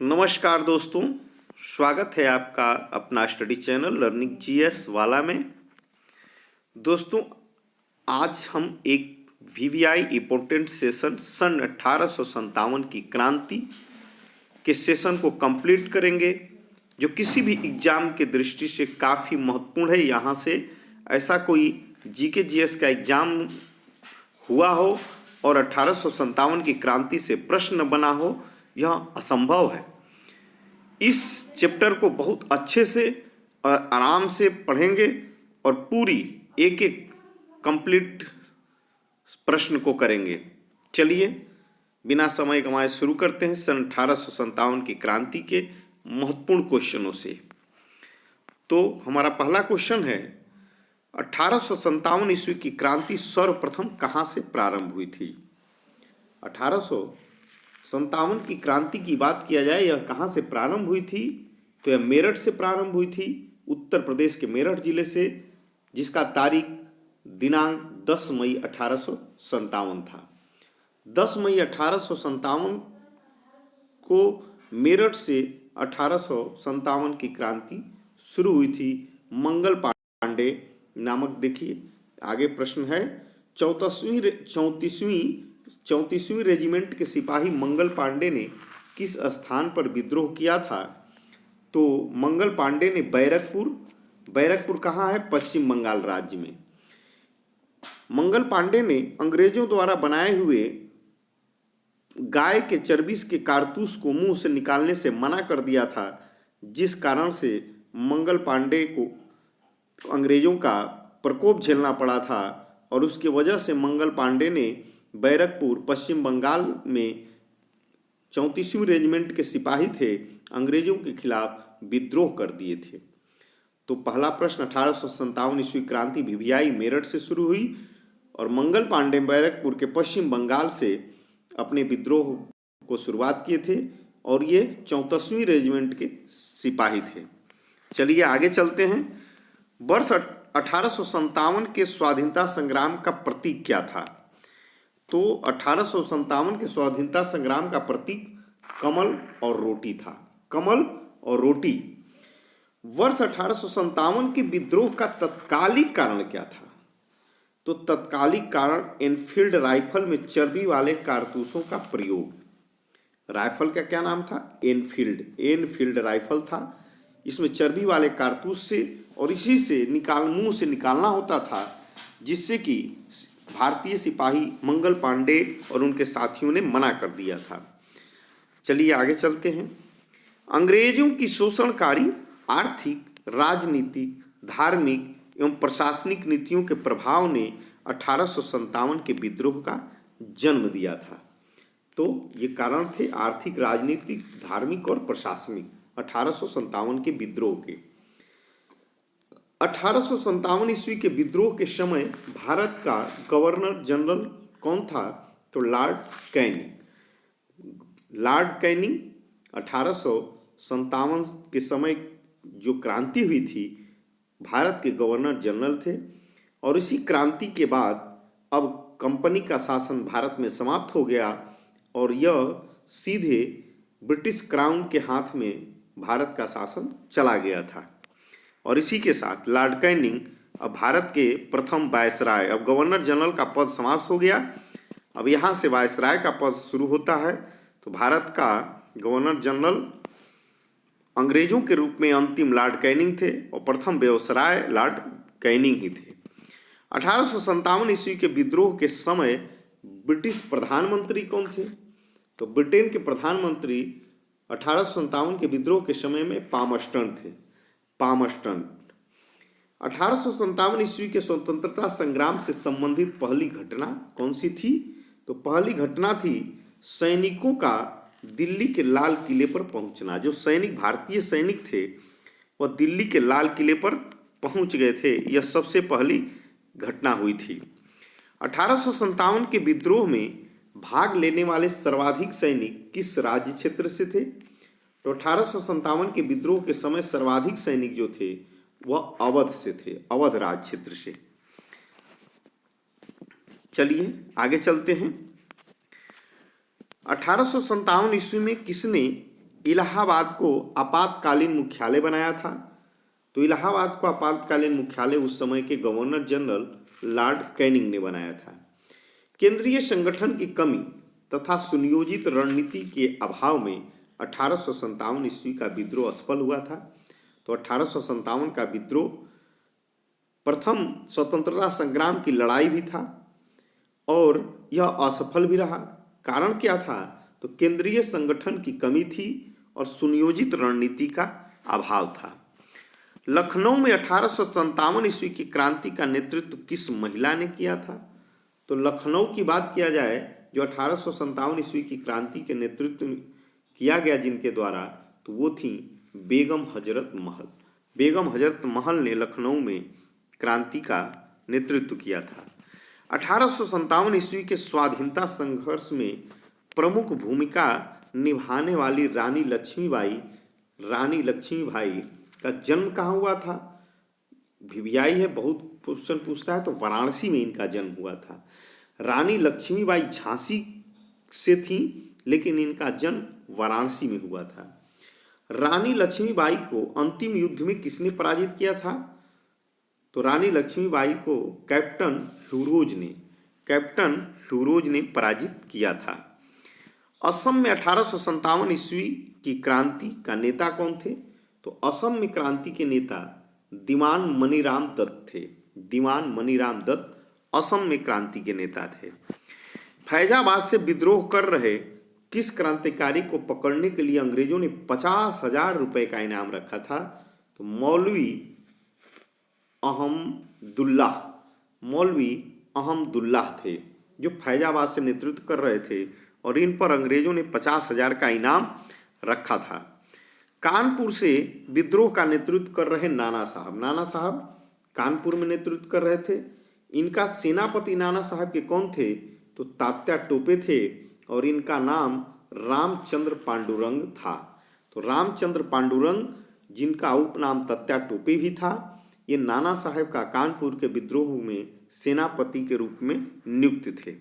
नमस्कार दोस्तों, स्वागत है आपका अपना स्टडी चैनल लर्निंग जीएस वाला में। दोस्तों, आज हम एक वीवीआई इम्पोर्टेंट सेशन सन 1857 की क्रांति के सेशन को कंप्लीट करेंगे, जो किसी भी एग्ज़ाम के दृष्टि से काफ़ी महत्वपूर्ण है। यहाँ से ऐसा कोई जीके जीएस का एग्ज़ाम हुआ हो और 1857 की क्रांति से प्रश्न बना हो, यह असंभव है। इस चैप्टर को बहुत अच्छे से और आराम से पढ़ेंगे और पूरी एक एक कंप्लीट प्रश्न को करेंगे। चलिए बिना समय गंवाए शुरू करते हैं सन 1857 की क्रांति के महत्वपूर्ण क्वेश्चनों से। तो हमारा पहला क्वेश्चन है, 1857 ईस्वी की क्रांति सर्वप्रथम कहाँ से प्रारंभ हुई थी? 1857 की क्रांति की बात किया जाए, यह कहाँ से प्रारंभ हुई थी? तो यह मेरठ से प्रारंभ हुई थी, उत्तर प्रदेश के मेरठ जिले से, जिसका तारीख दिनांक 10 मई 1857 था। 10 मई 1857 को मेरठ से 1857 की क्रांति शुरू हुई थी। मंगल पांडे नामक, देखिए आगे प्रश्न है, 34वीं रेजिमेंट के सिपाही मंगल पांडे ने किस स्थान पर विद्रोह किया था? तो मंगल पांडे ने बैरकपुर कहाँ है? पश्चिम बंगाल राज्य में। मंगल पांडे ने अंग्रेजों द्वारा बनाए हुए गाय के चर्बी के कारतूस को मुंह से निकालने से मना कर दिया था, जिस कारण से मंगल पांडे को अंग्रेजों का प्रकोप झेलना पड़ा था और उसकी वजह से मंगल पांडे ने बैरकपुर पश्चिम बंगाल में 34वीं रेजिमेंट के सिपाही थे, अंग्रेजों के खिलाफ विद्रोह कर दिए थे। तो पहला प्रश्न, 1857 ईस्वी क्रांति वीवीआई मेरठ से शुरू हुई और मंगल पांडे बैरकपुर के पश्चिम बंगाल से अपने विद्रोह को शुरुआत किए थे और ये 34वीं रेजिमेंट के सिपाही थे। चलिए आगे चलते हैं। वर्ष 1857 के स्वाधीनता संग्राम का प्रतीक क्या था? तो 1857 के स्वाधीनता संग्राम का प्रतीक कमल और रोटी था। कमल और रोटी। वर्ष 1857 के विद्रोह का तत्कालिक कारण क्या था? तो तत्कालिक कारण एनफील्ड राइफल में चर्बी वाले कारतूसों का प्रयोग। राइफल का क्या नाम था? एनफील्ड राइफल था। इसमें चर्बी वाले कारतूस से और इसी से मुंह से निकालना होता था, जिससे कि भारतीय सिपाही मंगल पांडे और उनके साथियों ने मना कर दिया था। चलिए आगे चलते हैं। अंग्रेजों की शोषणकारी आर्थिक, राजनीतिक, धार्मिक एवं प्रशासनिक नीतियों के प्रभाव ने 1857 के विद्रोह का जन्म दिया था। तो ये कारण थे आर्थिक, राजनीतिक, धार्मिक और प्रशासनिक 1857 के विद्रोह के। 1857 ईस्वी के विद्रोह के समय भारत का गवर्नर जनरल कौन था? तो लॉर्ड कैनिंग 1857 के समय जो क्रांति हुई थी, भारत के गवर्नर जनरल थे। और इसी क्रांति के बाद अब कंपनी का शासन भारत में समाप्त हो गया और यह सीधे ब्रिटिश क्राउन के हाथ में भारत का शासन चला गया था। और इसी के साथ लॉर्ड कैनिंग अब भारत के प्रथम वायसराय, अब गवर्नर जनरल का पद समाप्त हो गया, अब यहाँ से वायसराय का पद शुरू होता है। तो भारत का गवर्नर जनरल अंग्रेजों के रूप में अंतिम लॉर्ड कैनिंग थे और प्रथम वायसराय लॉर्ड कैनिंग ही थे। 1857 ईस्वी के विद्रोह के समय ब्रिटिश प्रधानमंत्री कौन थे? तो ब्रिटेन के प्रधानमंत्री 1857 के विद्रोह के समय में पामस्टन थे। 1857 ईस्वी के स्वतंत्रता संग्राम से संबंधित पहली घटना कौन सी थी? तो पहली घटना थी सैनिकों का दिल्ली के लाल किले पर पहुंचना। जो भारतीय सैनिक थे वह दिल्ली के लाल किले पर पहुंच गए थे, यह सबसे पहली घटना हुई थी। 1857 के विद्रोह में भाग लेने वाले सर्वाधिक सैनिक किस राज्य क्षेत्र से थे? तो 1857 के विद्रोह के समय सर्वाधिक सैनिक जो थे वह अवध से थे, अवध राज्य क्षेत्र से। चलिए आगे चलते हैं। 1857 ईस्वी में किसने इलाहाबाद को आपातकालीन मुख्यालय बनाया था। तो इलाहाबाद को आपातकालीन मुख्यालय उस समय के गवर्नर जनरल लॉर्ड कैनिंग ने बनाया था। केंद्रीय संगठन की कमी तथा सुनियोजित रणनीति के अभाव में 1857 ईस्वी का विद्रोह असफल हुआ था। तो 1857 का विद्रोह प्रथम स्वतंत्रता संग्राम की लड़ाई भी था और यह असफल भी रहा। कारण क्या था? तो केंद्रीय संगठन की कमी थी और सुनियोजित रणनीति का अभाव था। लखनऊ में 1857 ईस्वी की क्रांति का नेतृत्व किस महिला ने किया था? तो लखनऊ की बात किया जाए, जो 1857 ईस्वी की क्रांति के नेतृत्व किया गया जिनके द्वारा, तो वो थी बेगम हजरत महल। बेगम हजरत महल ने लखनऊ में क्रांति का नेतृत्व किया था। 1857 ईस्वी के स्वाधीनता संघर्ष में प्रमुख भूमिका निभाने वाली रानी लक्ष्मीबाई का जन्म कहाँ हुआ था? वीवीआई है, बहुत क्वेश्चन पूछता है, तो वाराणसी में इनका जन्म हुआ था। रानी लक्ष्मीबाई झांसी से थी, लेकिन इनका जन्म वाराणसी में हुआ था। रानी लक्ष्मीबाई को अंतिम युद्ध में किसने पराजित किया था? तो रानी लक्ष्मीबाई को कैप्टन ह्यूरोज ने पराजित किया था। असम में 1857 ईस्वी की क्रांति का नेता कौन थे? तो असम में क्रांति के नेता दीवान मनीराम दत्त थे। दीवान मनीराम दत्त असम में क्रांति के नेता थे। फैजाबाद से विद्रोह कर रहे किस क्रांतिकारी को पकड़ने के लिए अंग्रेजों ने 50,000 रुपए का इनाम रखा था? तो मौलवी अहमदुल्लाह थे, जो फैजाबाद से नेतृत्व कर रहे थे और इन पर अंग्रेजों ने 50,000 का इनाम रखा था। कानपुर से विद्रोह का नेतृत्व कर रहे नाना साहब कानपुर में नेतृत्व कर रहे थे। इनका सेनापति नाना साहब के कौन थे? तो तात्या टोपे थे और इनका नाम रामचंद्र पांडुरंग था। तो रामचंद्र पांडुरंग, जिनका उपनाम तात्या टोपे भी था, ये नाना साहब का कानपुर के विद्रोह में सेनापति के रूप में नियुक्त थे।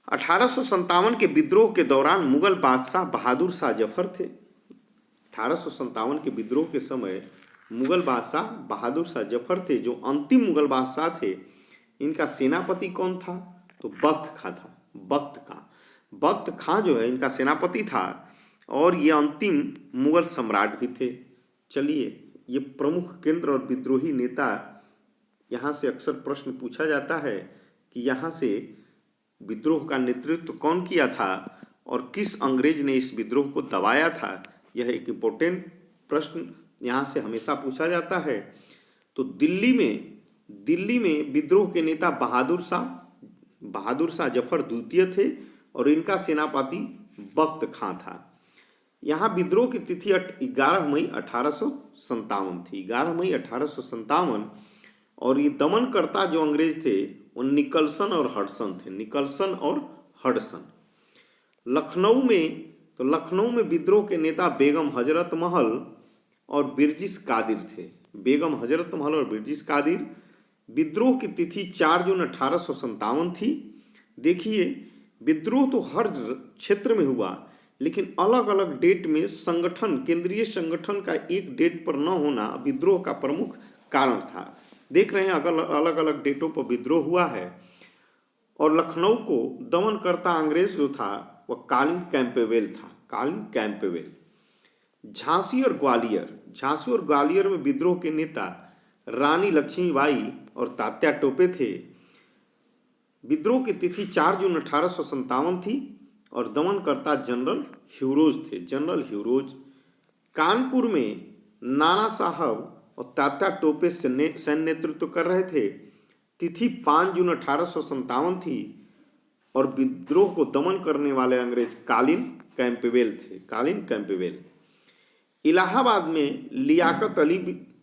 1857 के विद्रोह के दौरान मुगल बादशाह बहादुर शाह जफर थे। 1857 के विद्रोह के समय मुगल बादशाह बहादुर शाह जफर थे, जो अंतिम मुगल बादशाह थे। इनका सेनापति कौन था? तो बख्त खां जो है इनका सेनापति था और ये अंतिम मुगल सम्राट भी थे। चलिए, ये प्रमुख केंद्र और विद्रोही नेता, यहाँ से अक्सर प्रश्न पूछा जाता है कि यहाँ से विद्रोह का नेतृत्व कौन किया था और किस अंग्रेज ने इस विद्रोह को दबाया था। यह एक इम्पोर्टेंट प्रश्न यहाँ से हमेशा पूछा जाता है। तो दिल्ली में विद्रोह के नेता बहादुर शाह जफर द्वितीय थे और इनका सेनापति बख्त खां था। यहाँ विद्रोह की तिथि 11 मई 1857 थी। 11 मई 1857। और ये दमनकर्ता जो अंग्रेज थे वो निकलसन और हडसन। लखनऊ में विद्रोह के नेता बेगम हजरत महल और बिरजिस कादिर थे। बेगम हजरत महल और बिरजिस कादिर। विद्रोह की तिथि 4 जून 1857 थी। देखिए, विद्रोह तो हर क्षेत्र में हुआ, लेकिन अलग अलग डेट में केंद्रीय संगठन का एक डेट पर न होना विद्रोह का प्रमुख कारण था। देख रहे हैं अलग अलग डेटों पर विद्रोह हुआ है। और लखनऊ को दमनकर्ता अंग्रेज जो था वह कालिन कैंपेवेल। झांसी और ग्वालियर में विद्रोह के नेता रानी लक्ष्मीबाई और तात्या टोपे थे। विद्रोह की तिथि 4 जून 1857 थी और दमनकर्ता जनरल ह्यूरोज। कानपुर में नाना साहब और तात्या टोपे सैन्य नेतृत्व कर रहे थे। तिथि 5 जून 1857 थी और विद्रोह को दमन करने वाले अंग्रेज कालिन कैंपेवेल। इलाहाबाद में लियाकत अली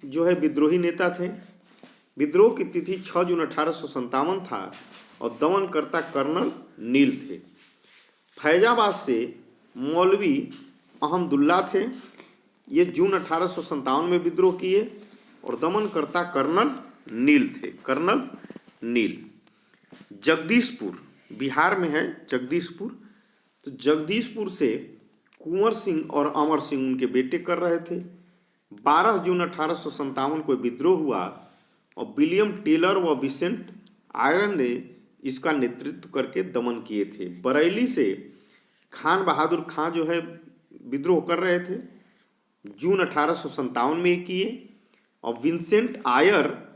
जो है विद्रोही नेता थे। विद्रोह की तिथि 6 जून 1857 था और दमनकर्ता कर्नल नील थे। फैजाबाद से मौलवी अहमदुल्ला थे। ये जून 1857 में विद्रोह किए और दमनकर्ता कर्नल नील। जगदीशपुर बिहार में है। तो जगदीशपुर से कुंवर सिंह और अमर सिंह उनके बेटे कर रहे थे। 12 जून 1857 को विद्रोह हुआ और विलियम टेलर व विसेंट आयरन ने इसका नेतृत्व करके दमन किए थे। बरेली से खान बहादुर खां जो है विद्रोह कर रहे थे, जून 1857 में ये किए। और विंसेंट आयर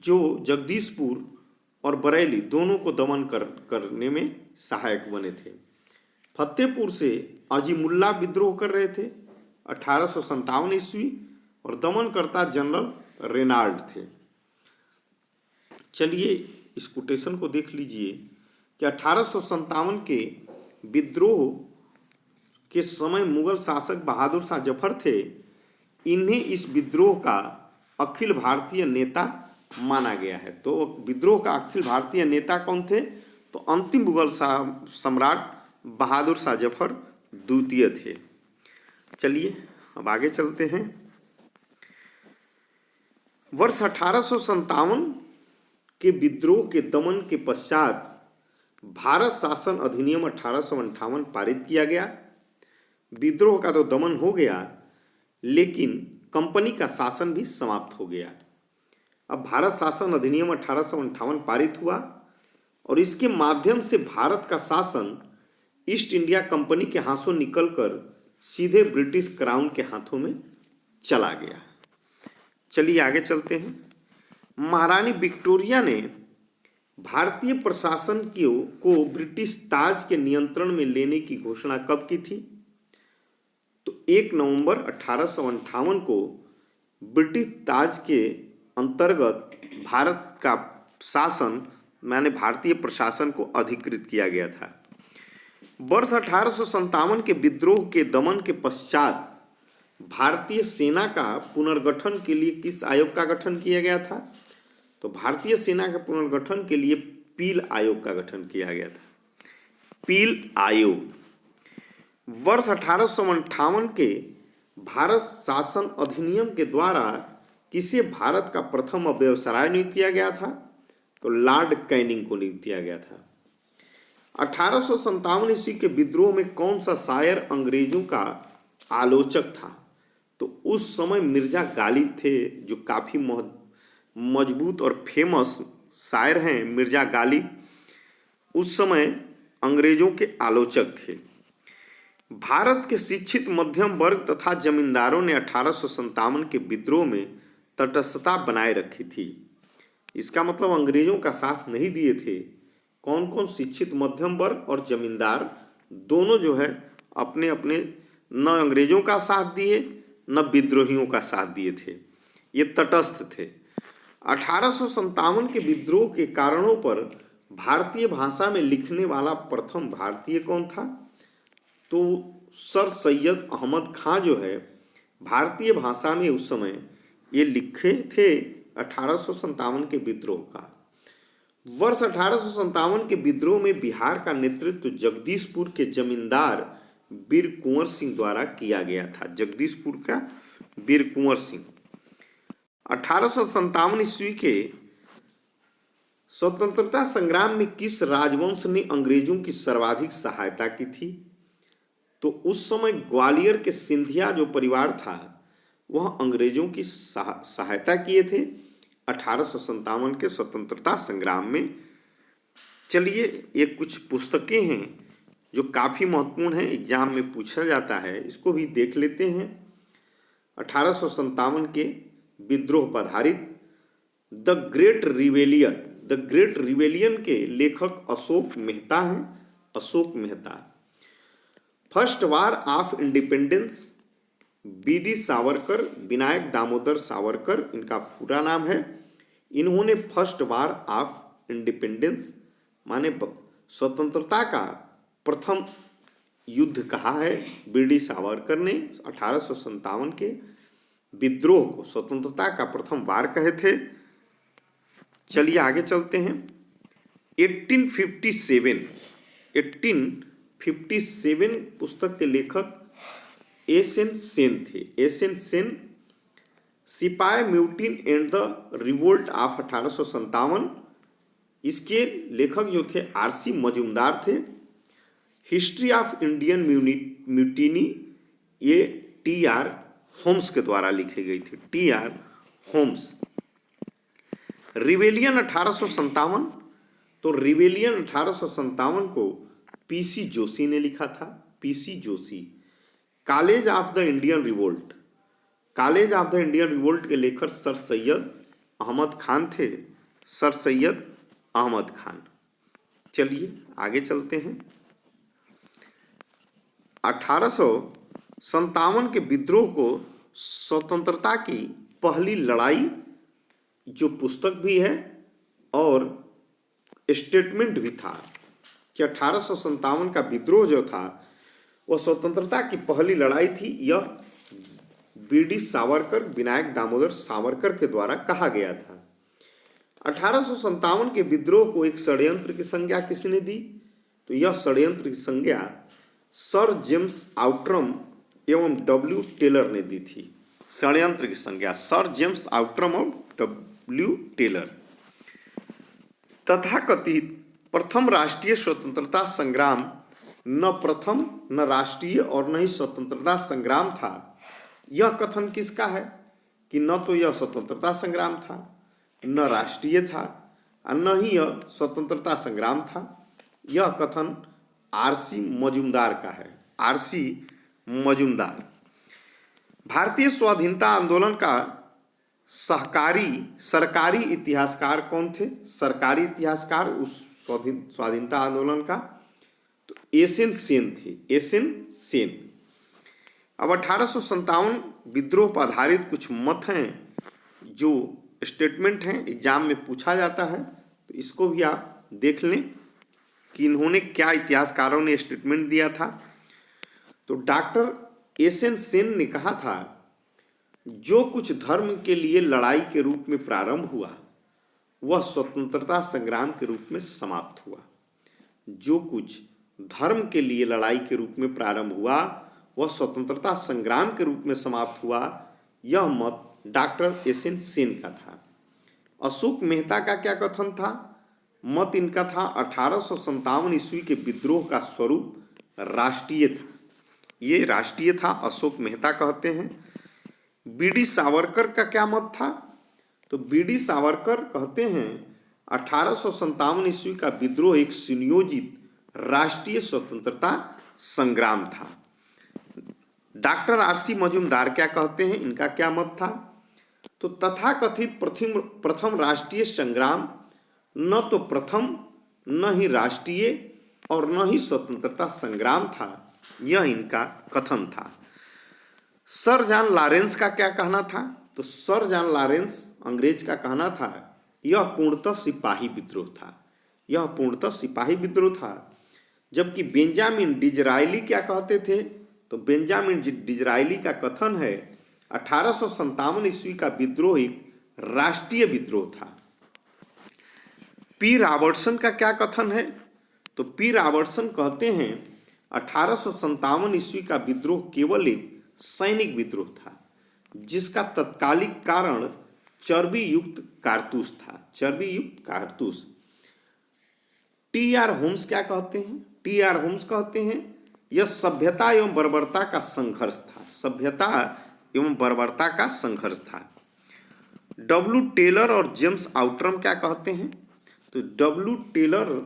जो जगदीशपुर और बरेली दोनों को दमन करने में सहायक बने थे। फतेहपुर से अजीमुल्ला विद्रोह कर रहे थे 1857 ईस्वी और दमनकर्ता जनरल रेनाल्ड थे। चलिए इस कोटेशन को देख लीजिए कि 1857 के विद्रोह के समय मुगल शासक बहादुर शाह जफर थे। इन्हें इस विद्रोह का अखिल भारतीय नेता माना गया है। तो विद्रोह का अखिल भारतीय नेता कौन थे? तो अंतिम मुगल सम्राट बहादुर शाह जफर द्वितीय थे। चलिए अब आगे चलते हैं। वर्ष 1857 के विद्रोह के दमन के पश्चात भारत शासन अधिनियम 1858 पारित किया गया। विद्रोह का तो दमन हो गया, लेकिन कंपनी का शासन भी समाप्त हो गया। अब भारत शासन अधिनियम 1858 पारित हुआ और इसके माध्यम से भारत का शासन ईस्ट इंडिया कंपनी के हाथों निकलकर सीधे ब्रिटिश क्राउन के हाथों में चला गया। चलिए आगे चलते हैं। महारानी विक्टोरिया ने भारतीय प्रशासन को ब्रिटिश ताज के नियंत्रण में लेने की घोषणा कब की थी? तो 1 नवंबर 1858 को ब्रिटिश ताज के अंतर्गत भारत का शासन माने भारतीय प्रशासन को अधिकृत किया गया था। वर्ष 1857 के विद्रोह के दमन के पश्चात भारतीय सेना का पुनर्गठन के लिए किस आयोग का गठन किया गया था? तो भारतीय सेना के पुनर्गठन के लिए पील आयोग का गठन किया गया था। पील आयोग वर्ष 1858 के भारत शासन अधिनियम के द्वारा किसे भारत का प्रथम व्यवसाय नियुक्त किया गया था? तो लॉर्ड कैनिंग को नियुक्त किया गया था। 1857 ईस्वी के विद्रोह में कौन सा शायर अंग्रेजों का आलोचक था? तो उस समय मिर्जा गालिब थे, जो काफी मजबूत और फेमस शायर हैं। मिर्जा गालिब उस समय अंग्रेजों के आलोचक थे। भारत के शिक्षित मध्यम वर्ग तथा जमींदारों ने 1857 के विद्रोह में तटस्थता बनाए रखी थी। इसका मतलब अंग्रेजों का साथ नहीं दिए थे। कौन कौन? शिक्षित मध्यम वर्ग और जमींदार दोनों जो है अपने अपने न अंग्रेजों का साथ दिए न विद्रोहियों का साथ दिए थे। ये तटस्थ थे। 1857 के विद्रोह के कारणों पर भारतीय भाषा में लिखने वाला प्रथम भारतीय कौन था? तो सर सैयद अहमद खां जो है भारतीय भाषा में उस समय ये लिखे थे 1857 के विद्रोह का। वर्ष 1857 के विद्रोह में बिहार का नेतृत्व जगदीशपुर के जमींदार वीर कुंवर सिंह द्वारा किया गया था। जगदीशपुर का वीर कुंवर सिंह 1857 ईस्वी के स्वतंत्रता संग्राम में किस राजवंश ने अंग्रेजों की सर्वाधिक सहायता की थी? तो उस समय ग्वालियर के सिंधिया जो परिवार था वह अंग्रेजों की सहायता किए थे 1857 के स्वतंत्रता संग्राम में। चलिए ये कुछ पुस्तकें हैं जो काफ़ी महत्वपूर्ण हैं, एग्जाम में पूछा जाता है, इसको भी देख लेते हैं। 1857 के विद्रोह पर आधारित द ग्रेट रिवेलियन के लेखक अशोक मेहता हैं। Ashok Mehta. First war of independence BD. Savarkar, Vinayak Damodar Savarkar इनका पूरा नाम है। इन्होंने फर्स्ट वार ऑफ इंडिपेंडेंस माने स्वतंत्रता का प्रथम युद्ध कहा है। बी.डी. सावरकर ने 1857 के विद्रोह को स्वतंत्रता का प्रथम वार कहे थे। चलिए आगे चलते हैं। 1857 पुस्तक के लेखक एस.एन. सेन थे। एस.एन. सेन सिपाही म्यूटिन एंड द रिवोल्ट ऑफ 1857, इसके लेखक जो थे आर.सी. मजूमदार थे। हिस्ट्री ऑफ इंडियन म्यूटिनी ये टी.आर. होम्स के द्वारा लिखी गई थी, टी.आर. होम्स। रिवेलियन 1857, तो रिवेलियन 1857 को पीसी जोशी ने लिखा था, PC Joshi. College of the Indian revolt, college of the Indian revolt के लेखक सर सैयद अहमद खान थे, सर सैयद अहमद खान। चलिए आगे चलते हैं। 1857 के विद्रोह को स्वतंत्रता की पहली लड़ाई जो पुस्तक भी है और स्टेटमेंट भी था कि 1857 का विद्रोह जो था वह स्वतंत्रता की पहली लड़ाई थी। यह बी.डी. सावरकर, विनायक दामोदर सावरकर के द्वारा कहा गया था। 1857 के विद्रोह को एक षड्यंत्र की संज्ञा किसने दी? तो यह षड्यंत्र की संज्ञा सर जेम्स आउट्रम एवं डब्ल्यू टेलर ने दी थी। षड्यंत्र की संज्ञा सर जेम्स आउट्रम और डब्ल्यू टेलर। तथाकथित प्रथम राष्ट्रीय स्वतंत्रता संग्राम न प्रथम, न राष्ट्रीय और न ही स्वतंत्रता संग्राम था। यह कथन किसका है कि न तो यह स्वतंत्रता संग्राम था, न राष्ट्रीय था और न ही यह स्वतंत्रता संग्राम था। यह कथन आर.सी. मजूमदार का है, आर.सी. मजूमदार। भारतीय स्वाधीनता आंदोलन का सरकारी इतिहासकार कौन थे? सरकारी इतिहासकार उस स्वाधीनता आंदोलन का तो एस.एन. सेन थे, एस.एन. सेन। अब 1857 विद्रोह पर आधारित कुछ मत हैं जो स्टेटमेंट हैं, एग्जाम में पूछा जाता है, तो इसको भी आप देख लें कि इन्होंने क्या, इतिहासकारों ने स्टेटमेंट दिया था। तो डॉक्टर एस.एन. सेन ने कहा था, जो कुछ धर्म के लिए लड़ाई के रूप में प्रारंभ हुआ वह स्वतंत्रता संग्राम के रूप में समाप्त हुआ। जो कुछ धर्म के लिए लड़ाई के रूप में प्रारंभ हुआ वह स्वतंत्रता संग्राम के रूप में समाप्त हुआ। यह मत डॉक्टर एस.एन. सेन का था। अशोक मेहता का क्या कथन था? मत इनका था 1857 ईस्वी के विद्रोह का स्वरूप राष्ट्रीय था। ये राष्ट्रीय था, अशोक मेहता कहते हैं। बी.डी. सावरकर का क्या मत था? तो बी.डी. सावरकर कहते हैं 1857 ईस्वी का विद्रोह एक सुनियोजित राष्ट्रीय स्वतंत्रता संग्राम था। Doctor RC. मजूमदार क्या कहते हैं? इनका क्या मत था? तो तथाकथित प्रथम राष्ट्रीय संग्राम न तो प्रथम, न ही राष्ट्रीय और न ही स्वतंत्रता संग्राम था। यह इनका कथन था। सर जॉन लॉरेंस का क्या कहना था? तो सर जॉन लॉरेंस अंग्रेज का कहना था यह पूर्णतः सिपाही विद्रोह था, यह पूर्णतः सिपाही विद्रोह था। जबकि बेंजामिन डिज़रायली क्या कहते थे? तो बेंजामिन डिज़रायली का कथन है 1857 ईस्वी का विद्रोह एक राष्ट्रीय विद्रोह था। पी रॉबर्टसन का क्या कथन है? तो पी रॉबर्टसन कहते हैं 1857 ईस्वी का विद्रोह केवल एक सैनिक विद्रोह था जिसका तत्कालिक कारण चर्बी युक्त कारतूस था, चर्बी युक्त कारतूस। टी.आर. होम्स क्या कहते हैं? टी.आर. होम्स कहते हैं यह सभ्यता एवं बर्बरता का संघर्ष था, सभ्यता एवं बर्बरता का संघर्ष था। डब्ल्यू टेलर और जेम्स आउट्रम क्या कहते हैं? तो डब्ल्यू टेलर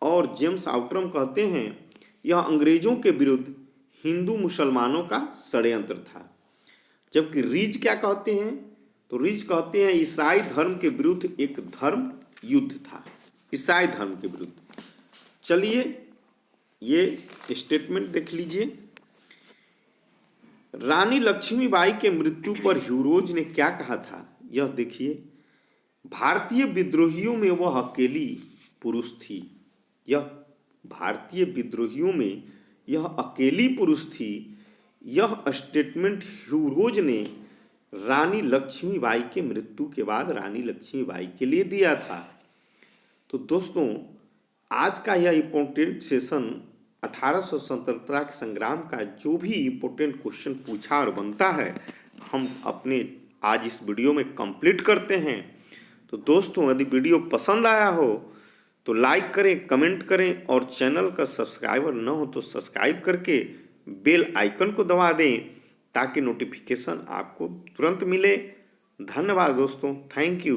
और जेम्स आउट्रम कहते हैं यह अंग्रेजों के विरुद्ध हिंदू मुसलमानों का षड्यंत्र था। जबकि रीज क्या कहते हैं? तो रीज कहते हैं ईसाई धर्म के विरुद्ध एक धर्म युद्ध था, ईसाई धर्म के विरुद्ध। चलिए ये स्टेटमेंट देख लीजिए। रानी लक्ष्मीबाई के मृत्यु पर ह्यूरोज ने क्या कहा था? यह देखिए, भारतीय विद्रोहियों में वह अकेली पुरुष थी। यह भारतीय विद्रोहियों में यह अकेली पुरुष थी। यह स्टेटमेंट ह्यूरोज ने रानी लक्ष्मीबाई के मृत्यु के बाद रानी लक्ष्मीबाई के लिए दिया था। तो दोस्तों आज का यह इम्पोर्टेंट सेशन 1857 के संग्राम का जो भी इम्पोर्टेंट क्वेश्चन पूछा और बनता है हम अपने आज इस वीडियो में कंप्लीट करते हैं। तो दोस्तों यदि वीडियो पसंद आया हो तो लाइक करें, कमेंट करें और चैनल का सब्सक्राइबर न हो तो सब्सक्राइब करके बेल आइकन को दबा दें ताकि नोटिफिकेशन आपको तुरंत मिले। धन्यवाद दोस्तों, थैंक यू।